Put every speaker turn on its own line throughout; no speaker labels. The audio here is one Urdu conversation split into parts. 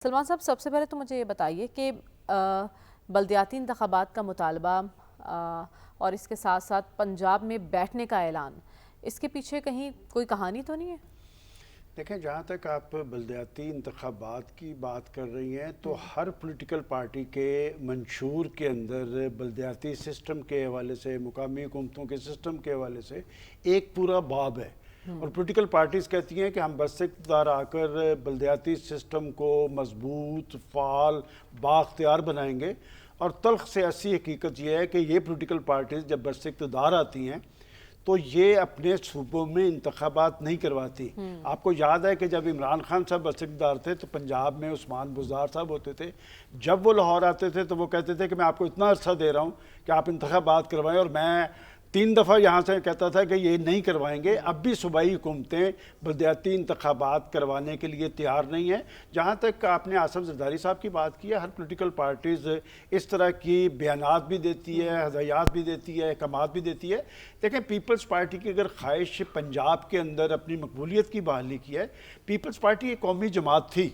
سلمان صاحب، سب سے پہلے تو مجھے یہ بتائیے کہ بلدیاتی انتخابات کا مطالبہ اور اس کے ساتھ ساتھ پنجاب میں بیٹھنے کا اعلان، اس کے پیچھے کہیں کوئی کہانی تو نہیں ہے؟
دیکھیں، جہاں تک آپ بلدیاتی انتخابات کی بات کر رہی ہیں تو ہر پولیٹیکل پارٹی کے منشور کے اندر بلدیاتی سسٹم کے حوالے سے، مقامی حکومتوں کے سسٹم کے حوالے سے ایک پورا باب ہے، اور پولیٹیکل پارٹیز کہتی ہیں کہ ہم بس اقتدار آ کر بلدیاتی سسٹم کو مضبوط، فعال، بااختیار بنائیں گے۔ اور تلخ سیاسی حقیقت یہ ہے کہ یہ پولیٹیکل پارٹیز جب بس اقتدار آتی ہیں تو یہ اپنے صوبوں میں انتخابات نہیں کرواتی۔ آپ کو یاد ہے کہ جب عمران خان صاحب بس اقتدار تھے تو پنجاب میں عثمان بزدار صاحب ہوتے تھے، جب وہ لاہور آتے تھے تو وہ کہتے تھے کہ میں آپ کو اتنا عرصہ دے رہا ہوں کہ آپ انتخابات کروائیں، اور میں 3 دفعہ یہاں سے کہتا تھا کہ یہ نہیں کروائیں گے۔ اب بھی صوبائی حکومتیں بلدیاتی انتخابات کروانے کے لیے تیار نہیں ہیں۔ جہاں تک آپ نے آصف زرداری صاحب کی بات کی ہے، ہر پولیٹیکل پارٹیز اس طرح کی بیانات بھی دیتی ہے، ہدایات بھی دیتی ہے، احکامات بھی دیتی ہے۔ دیکھیں، پیپلز پارٹی کی اگر خواہش پنجاب کے اندر اپنی مقبولیت کی بحالی کی ہے، پیپلز پارٹی ایک قومی جماعت تھی۔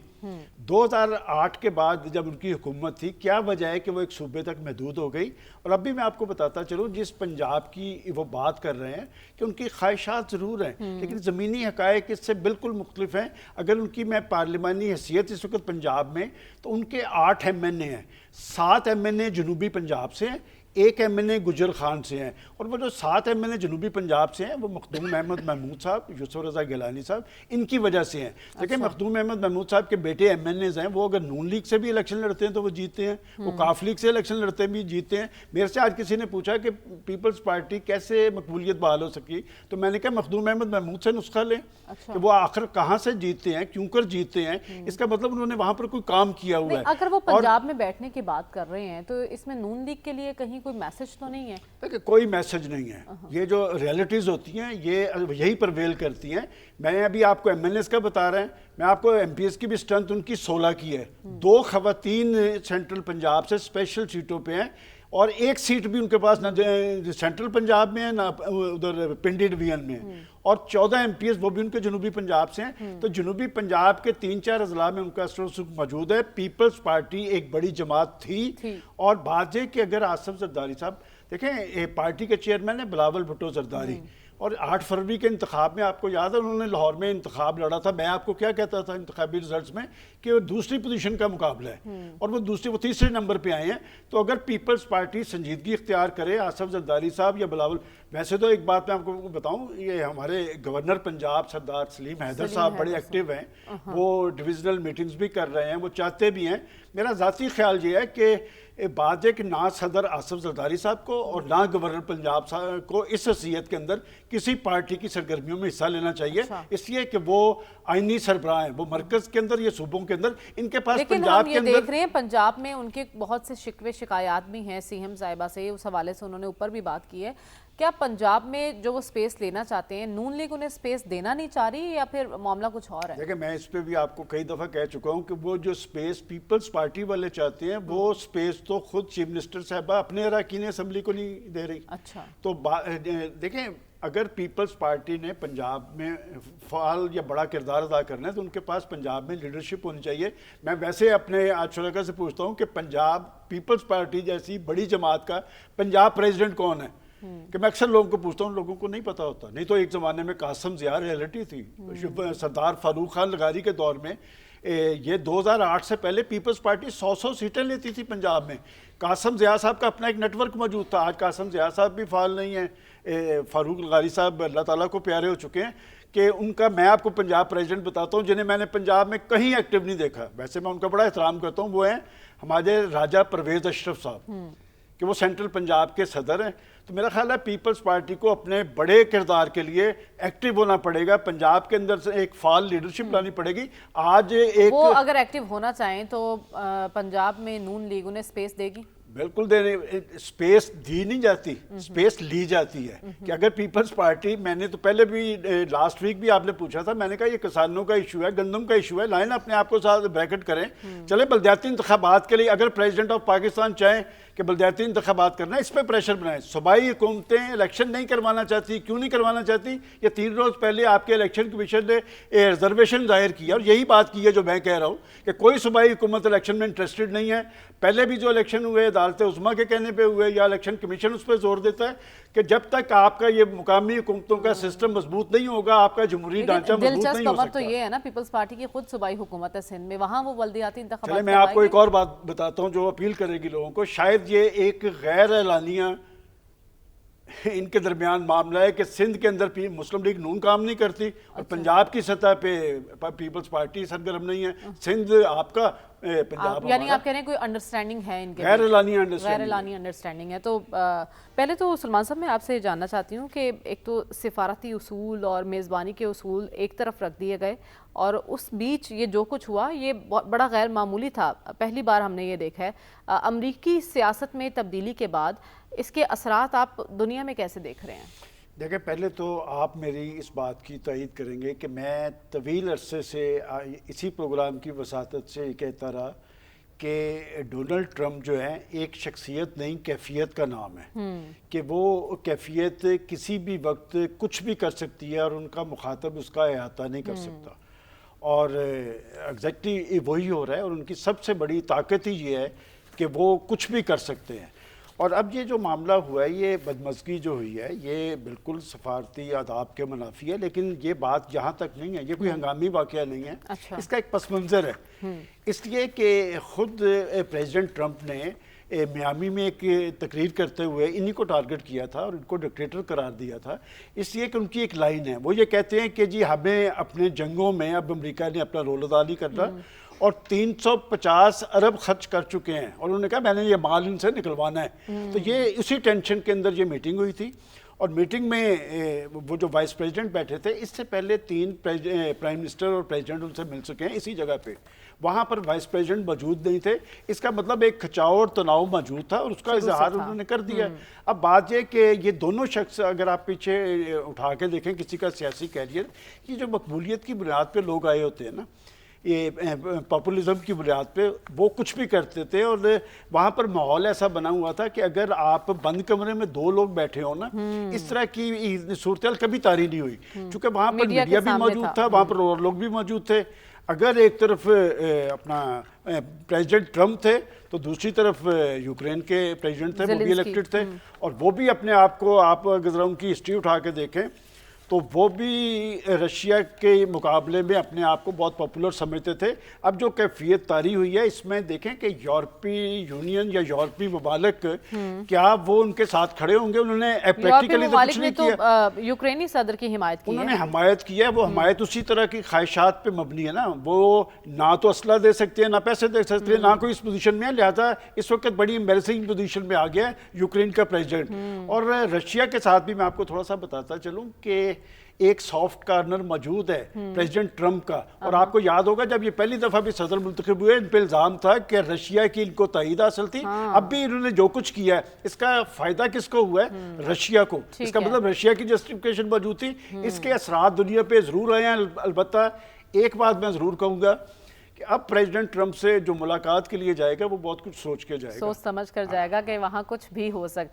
2008 کے بعد جب ان کی حکومت تھی، کیا وجہ ہے کہ وہ ایک صوبے تک محدود ہو گئی؟ اور اب بھی میں آپ کو بتاتا چلوں، جس پنجاب کی وہ بات کر رہے ہیں کہ ان کی خواہشات ضرور ہیں، لیکن زمینی حقائق اس سے بالکل مختلف ہیں۔ اگر ان کی میں پارلیمانی حیثیت اس وقت پنجاب میں، تو ان کے 8 MNA ہیں، 7 MNA جنوبی پنجاب سے ہیں، 1 MNA گجر خان سے ہیں، اور وہ جو 7 MNA جنوبی پنجاب سے ہیں وہ مخدوم احمد محمود صاحب، یوسف رضا گیلانی صاحب، ان کی وجہ سے ہیں۔ دیکھیں، مخدوم احمد محمود صاحب کے بیٹے MNAs ہیں، وہ اگر نون لیگ سے بھی الیکشن لڑتے ہیں تو وہ جیتے ہیں، وہ کاف لیگ سے الیکشن لڑتے ہیں بھی جیتے ہیں۔ میرے سے آج کسی نے پوچھا کہ پیپلز پارٹی کیسے مقبولیت بحال ہو سکی، تو میں نے کہا مخدوم احمد محمود سے نسخہ لیں کہ وہ آخر کہاں سے جیتے ہیں، کیوں کر جیتے ہیں، اس کا مطلب انہوں نے وہاں پر کوئی کام کیا ہوا ہے۔
اگر وہ پنجاب میں بیٹھنے کی بات کر رہے ہیں تو اس میں نون لیگ کے لیے کہیں کوئی میسج تو نہیں ہے؟
دیکھیں، کوئی میسج نہیں ہے۔ یہ جو ریالٹیز ہوتی ہیں یہ یہی پرویل کرتی ہیں۔ میں ابھی آپ کو MNAs کا بتا رہے ہیں، میں آپ کو MPs کی بھی اسٹرینتھ ان کی 16 کی ہے۔ 2 خواتین سینٹرل پنجاب سے اسپیشل سیٹوں پہ ہیں، اور 1 سیٹ بھی ان کے پاس نہ سینٹرل پنجاب میں ہے نہ ادھر پنڈی ڈویژن میں ہے، اور 14 MPs وہ بھی ان کے جنوبی پنجاب سے ہیں۔ تو جنوبی پنجاب کے 3-4 اضلاع میں ان کا اثر و رسوخ موجود ہے۔ پیپلز پارٹی ایک بڑی جماعت تھی، اور بات یہ کہ اگر آصف زرداری صاحب دیکھیں، پارٹی کے چیئرمین ہیں بلاول بھٹو زرداری، اور 8 فروری کے انتخاب میں آپ کو یاد ہے انہوں نے لاہور میں انتخاب لڑا تھا۔ میں آپ کو کیا کہتا تھا انتخابی ریزلٹس میں کہ وہ دوسری پوزیشن کا مقابلہ ہے، اور وہ تیسرے نمبر پہ آئے ہیں۔ تو اگر پیپلز پارٹی سنجیدگی اختیار کرے، آصف زرداری صاحب یا بلاول، ویسے تو ایک بات میں آپ کو بتاؤں، یہ ہمارے گورنر پنجاب سردار سلیم حیدر صاحب بڑے ایکٹیو ہیں، وہ ڈویژنل میٹنگز بھی کر رہے ہیں، وہ چاہتے بھی ہیں۔ میرا ذاتی خیال یہ ہے کہ بات ہے کہ نہ صدر آصف زرداری صاحب کو اور نہ گورنر پنجاب صاحب کو اس حیثیت کے اندر کسی پارٹی کی سرگرمیوں میں حصہ لینا چاہیے، اس لیے کہ وہ آئینی سربراہ ہیں، وہ مرکز کے اندر یا صوبوں کے اندر، ان کے پاس پنجاب کے اندر۔
دیکھ رہے ہیں پنجاب میں ان کے بہت سے شکوے شکایات بھی ہیں سی ایم صاحبہ سے، اس حوالے سے انہوں نے اوپر بھی بات کی ہے۔ کیا پنجاب میں جو وہ سپیس لینا چاہتے ہیں، نون لیگ انہیں سپیس دینا نہیں چاہ رہی، یا پھر معاملہ کچھ اور ہے؟
دیکھیں، میں اس پہ بھی آپ کو کئی دفعہ کہہ چکا ہوں کہ وہ جو سپیس پیپلز پارٹی والے چاہتے ہیں، وہ سپیس تو خود چیف منسٹر صاحبہ اپنے اراکین اسمبلی کو نہیں دے رہی۔
اچھا،
تو دیکھیں، اگر پیپلز پارٹی نے پنجاب میں فعال یا بڑا کردار ادا کرنا ہے تو ان کے پاس پنجاب میں لیڈرشپ ہونی چاہیے۔ میں ویسے اپنے آج شرکا سے پوچھتا ہوں کہ پنجاب پیپلز پارٹی جیسی بڑی جماعت کا پنجاب پریزیڈنٹ کون ہے، کہ میں اکثر لوگوں کو پوچھتا ہوں، لوگوں کو نہیں پتا ہوتا۔ نہیں تو ایک زمانے میں قاسم ضیاء ریئلٹی تھی، سردار فاروق خان لغاری کے دور میں۔ یہ 2008 سے پہلے پیپلز پارٹی 100 سیٹیں لیتی تھی پنجاب میں۔ قاسم ضیاء صاحب کا اپنا ایک نیٹ ورک موجود تھا۔ آج قاسم ضیاء صاحب بھی فعال نہیں ہیں، فاروق لغاری صاحب اللہ تعالیٰ کو پیارے ہو چکے ہیں، کہ ان کا میں آپ کو پنجاب پریزیڈنٹ بتاتا ہوں جنہیں میں نے پنجاب میں کہیں ایکٹیو نہیں دیکھا۔ ویسے میں ان کا بڑا احترام کرتا ہوں، وہ ہیں ہمارے راجہ پرویز اشرف صاحب، کہ وہ سینٹرل پنجاب کے صدر ہیں۔ تو میرا خیال ہے پیپلز پارٹی کو اپنے بڑے کردار کے لیے ایکٹیو ہونا پڑے گا، پنجاب کے اندر سے ایک فعال لیڈرشپ لانی پڑے گی۔ آج ایک
وہ اگر ایکٹیو ہونا چاہیں تو پنجاب میں نون لیگ انہیں سپیس دے گی؟
بالکل دینے اسپیس دی نہیں جاتی، اسپیس لی جاتی ہے کہ اگر پیپلز پارٹی، میں نے تو پہلے بھی لاسٹ ویک بھی آپ نے پوچھا تھا، میں نے کہا یہ کسانوں کا ایشو ہے، گندم کا ایشو ہے، لائن اپنے آپ کو ساتھ بریکٹ کریں، چلے بلدیاتی انتخابات کے لیے اگر پریزیڈنٹ آف پاکستان چاہیں کہ بلدیاتی انتخابات کرنا ہے، اس پہ پریشر بنائیں. صوبائی حکومتیں الیکشن نہیں کروانا چاہتی، کیوں نہیں کروانا چاہتی؟ یہ 3 روز پہلے آپ کے الیکشن کمیشن نے ریزرویشن ظاہر کیا، اور یہی بات کی ہے جو میں کہہ رہا ہوں کہ کوئی صوبائی حکومت الیکشن میں انٹرسٹڈ نہیں ہے. پہلے بھی جو الیکشن ہوئے عدالت عظمیٰ کے کہنے پہ ہوئے یا الیکشن کمیشن اس پہ زور دیتا ہے کہ جب تک آپ کا یہ مقامی حکومتوں کا سسٹم مضبوط نہیں ہوگا، آپ کا جمہوری ڈھانچہ مضبوط نہیں ہو
دلچسپ خبر
سکتا.
تو یہ ہے نا، پیپلز پارٹی کی خود صوبائی حکومت ہے سندھ میں، وہاں وہ بلدیاتی انتخابات
چلے میں آپ کو ایک اور بات بتاتا ہوں جو اپیل کرے گی لوگوں کو. شاید یہ ایک غیر اعلانیہ ان کے درمیان معاملہ ہے کہ سندھ کے اندر مسلم لیگ نون کام نہیں کرتی اور پنجاب کی سطح پہ پیپلز پارٹی سرگرم نہیں ہے. سندھ آپ کا، پنجاب
یعنی آپ کہہ رہے ہیں کوئی انڈرسٹینڈنگ ہے ان کے
غیر اعلانی
غیر اعلانی انڈرسٹینڈنگ ہے. تو پہلے تو سلمان صاحب میں آپ سے جاننا چاہتی ہوں کہ ایک تو سفارتی اصول اور میزبانی کے اصول ایک طرف رکھ دیے گئے، اور اس بیچ یہ جو کچھ ہوا یہ بڑا غیر معمولی تھا. پہلی بار ہم نے یہ دیکھا ہے. امریکی سیاست میں تبدیلی کے بعد اس کے اثرات آپ دنیا میں کیسے دیکھ رہے ہیں؟
دیکھیں، پہلے تو آپ میری اس بات کی تائید کریں گے کہ میں طویل عرصے سے اسی پروگرام کی وساطت سے یہ کہتا رہا کہ ڈونلڈ ٹرمپ جو ہے ایک شخصیت نہیں، کیفیت کا نام ہے، کہ وہ کیفیت کسی بھی وقت کچھ بھی کر سکتی ہے اور ان کا مخاطب اس کا احاطہ نہیں کر سکتا. اور ایگزیکٹلی وہی ہو رہا ہے، اور ان کی سب سے بڑی طاقت ہی یہ ہے کہ وہ کچھ بھی کر سکتے ہیں. اور اب یہ جو معاملہ ہوا ہے، یہ بدمزگی جو ہوئی ہے، یہ بالکل سفارتی آداب کے منافی ہے، لیکن یہ بات یہاں تک نہیں ہے، یہ کوئی ہنگامی واقعہ نہیں ہے. اس کا ایک پس منظر ہے، اس لیے کہ خود پریزیڈنٹ ٹرمپ نے میامی میں ایک تقریر کرتے ہوئے انہی کو ٹارگٹ کیا تھا اور ان کو ڈکٹیٹر قرار دیا تھا، اس لیے کہ ان کی ایک لائن ہے. وہ یہ کہتے ہیں کہ جی ہمیں اپنے جنگوں میں اب امریکہ نے اپنا رول ادا نہیں کرنا، اور 350 ارب خرچ کر چکے ہیں، اور انہوں نے کہا میں نے یہ مال ان سے نکلوانا ہے. تو یہ اسی ٹینشن کے اندر یہ میٹنگ ہوئی تھی، اور میٹنگ میں وہ جو وائس پریزیڈنٹ بیٹھے تھے، اس سے پہلے 3 پرائم منسٹر اور پریزیڈنٹ ان سے مل چکے ہیں اسی جگہ پہ. وہاں پر وائس پریزیڈنٹ موجود نہیں تھے. اس کا مطلب ایک کھچاؤ اور تناؤ موجود تھا، اور اس کا اظہار انہوں نے کر دیا. اب بات یہ کہ یہ دونوں شخص اگر آپ پیچھے اٹھا کے دیکھیں کسی کا سیاسی کیریئر، یہ جو مقبولیت کی بنیاد پہ لوگ آئے ہوتے ہیں نا، یہ پاپولزم کی بنیاد پہ وہ کچھ بھی کرتے تھے، اور وہاں پر ماحول ایسا بنا ہوا تھا کہ اگر آپ بند کمرے میں 2 لوگ بیٹھے ہو نا، اس طرح کی صورتحال کبھی طاری نہیں ہوئی، چونکہ وہاں پر میڈیا بھی موجود تھا، وہاں پر اور لوگ بھی موجود تھے. اگر ایک طرف اپنا پریزیڈنٹ ٹرمپ تھے تو دوسری طرف یوکرین کے پریزیڈنٹ تھے، وہ بھی الیکٹڈ تھے، اور وہ بھی اپنے آپ کو، آپ اگر ان کی ہسٹری اٹھا کے دیکھیں تو وہ بھی رشیا کے مقابلے میں اپنے آپ کو بہت پاپولر سمجھتے تھے. اب جو کیفیت طاری ہوئی ہے، اس میں دیکھیں کہ یورپی یونین یا یورپی ممالک کیا وہ ان کے ساتھ کھڑے ہوں گے؟ انہوں نے پریکٹیکلی تو کچھ نہیں کیا.
یوکرینی صدر کی حمایت کی،
انہوں نے حمایت کی ہے. وہ حمایت اسی طرح کی خواہشات پہ مبنی ہے نا. وہ نہ تو اسلحہ دے سکتے ہیں، نہ پیسے دے سکتے ہیں، نہ کوئی اس پوزیشن میں ہے. لہٰذا اس وقت بڑی امبیرسنگ پوزیشن میں آ گیا ہے یوکرین کا پریزیڈنٹ. اور رشیا کے ساتھ بھی میں آپ کو تھوڑا سا بتاتا چلوں کہ ایک سافٹ کارنر موجود ہے پریزیڈنٹ ٹرمپ کا. اور آپ کو یاد ہوگا جب یہ پہلی دفعہ بھی صدر منتخب ہوئے، ان پہ الزام تھا کہ رشیا کی ان کو تائید حاصل تھی. اب بھی انہوں نے جو کچھ کیا ہے، اس کا فائدہ کس کو ہوا ہے؟ رشیا کو. اس کا مطلب رشیا کی جسٹیفیکیشن موجود تھی. اس کے اثرات دنیا پہ ضرور آئے ہیں. البتہ ایک بات میں ضرور کہوں گا کہ اب پریزیڈنٹ ٹرمپ سے جو ملاقات کے لیے جائے گا وہ بہت کچھ سوچ کے جائے گا،
سوچ سمجھ کر جائے گا کہ وہاں کچھ بھی ہو سکتا ہے.